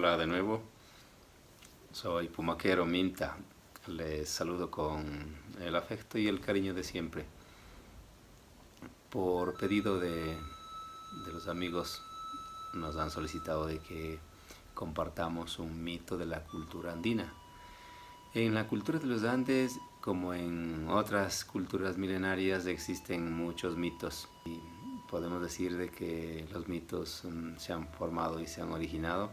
Hola de nuevo, soy Pumaquero Minta. Les saludo con el afecto y el cariño de siempre. Por pedido de los amigos, nos han solicitado de que compartamos un mito de la cultura andina. En la cultura de los Andes, como en otras culturas milenarias, existen muchos mitos. Y podemos decir de que los mitos se han formado y se han originado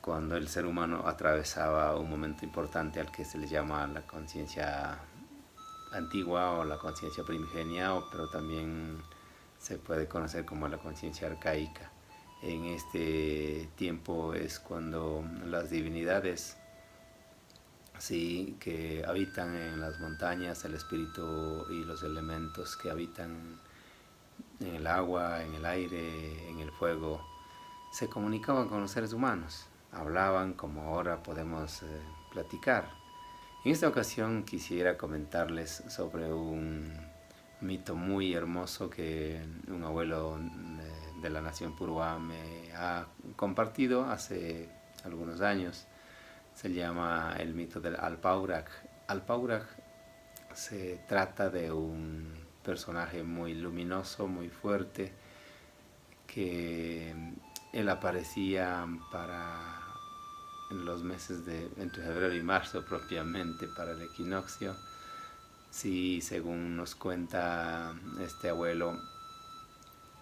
cuando el ser humano atravesaba un momento importante al que se le llama la conciencia antigua o la conciencia primigenia, pero también se puede conocer como la conciencia arcaica. En este tiempo es cuando las divinidades, sí, que habitan en las montañas, el espíritu y los elementos que habitan en el agua, en el aire, en el fuego, se comunicaban con los seres humanos, hablaban como ahora podemos platicar. En esta ocasión quisiera comentarles sobre un mito muy hermoso que un abuelo de la nación Purua me ha compartido hace algunos años. Se llama el mito del Alpaurak. Alpaurak se trata de un personaje muy luminoso, muy fuerte, que él aparecía para en los meses de entre febrero y marzo propiamente para el equinoccio. Sí, según nos cuenta este abuelo,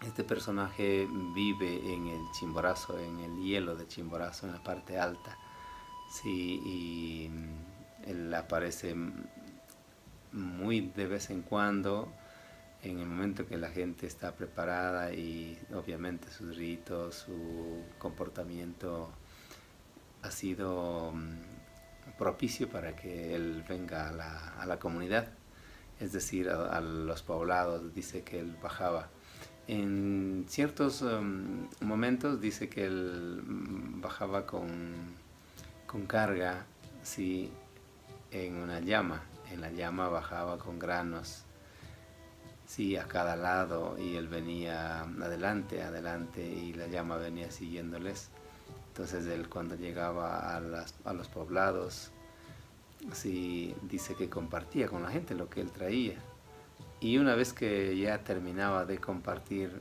este personaje vive en el Chimborazo, en el hielo de Chimborazo, en la parte alta. Sí, y él aparece muy de vez en cuando, en el momento que la gente está preparada y obviamente sus ritos, su comportamiento ha sido propicio para que él venga a la comunidad, es decir, a los poblados. Dice que él bajaba. En ciertos momentos dice que él bajaba con carga, sí, en una llama. En la llama bajaba con granos, sí, a cada lado, y él venía adelante, adelante, y la llama venía siguiéndoles. Entonces él cuando llegaba a los poblados, sí, dice que compartía con la gente lo que él traía. Y una vez que ya terminaba de compartir,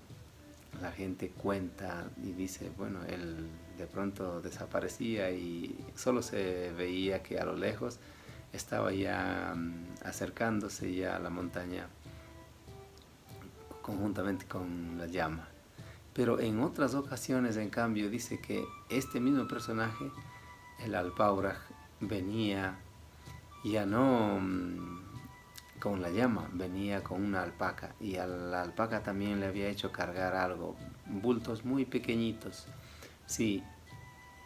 la gente cuenta y dice, bueno, él de pronto desaparecía y solo se veía que a lo lejos estaba ya acercándose ya a la montaña conjuntamente con la llama. Pero en otras ocasiones, en cambio, dice que este mismo personaje, el Alpauraj, venía ya no con la llama, venía con una alpaca, y a la alpaca también le había hecho cargar algo, bultos muy pequeñitos. Sí,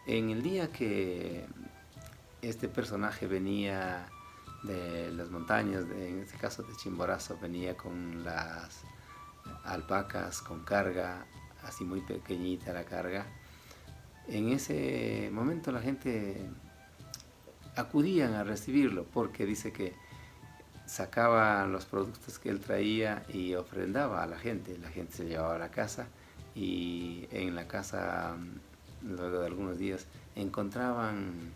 en el día que este personaje venía de las montañas, en este caso de Chimborazo, venía con las alpacas con carga, así muy pequeñita la carga. En ese momento la gente acudían a recibirlo porque dice que sacaba los productos que él traía y ofrendaba a la gente. La gente se llevaba a la casa y en la casa, luego de algunos días, encontraban,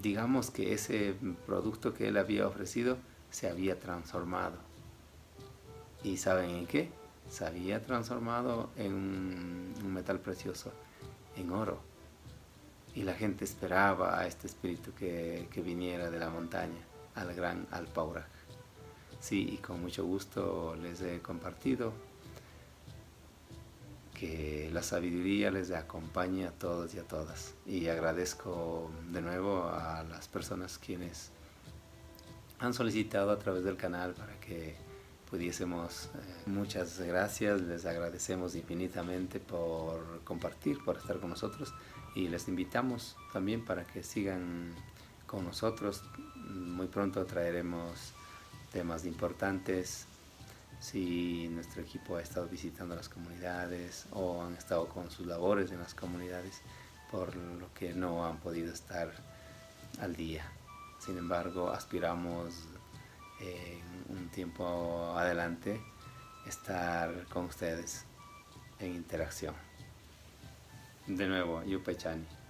digamos que ese producto que él había ofrecido se había transformado. ¿Y saben en qué? Se había transformado en un metal precioso, en oro. Y la gente esperaba a este espíritu que viniera de la montaña, al gran Alpauraj. Sí, y con mucho gusto les he compartido que la sabiduría les acompañe a todos y a todas. Y agradezco de nuevo a las personas quienes han solicitado a través del canal para que pudiésemos. Muchas gracias, les agradecemos infinitamente por compartir, por estar con nosotros, y les invitamos también para que sigan con nosotros. Muy pronto traeremos temas importantes. Si nuestro equipo ha estado visitando las comunidades o han estado con sus labores en las comunidades, por lo que no han podido estar al día. Sin embargo, aspiramos en un tiempo adelante estar con ustedes en interacción. De nuevo, Yupaychani.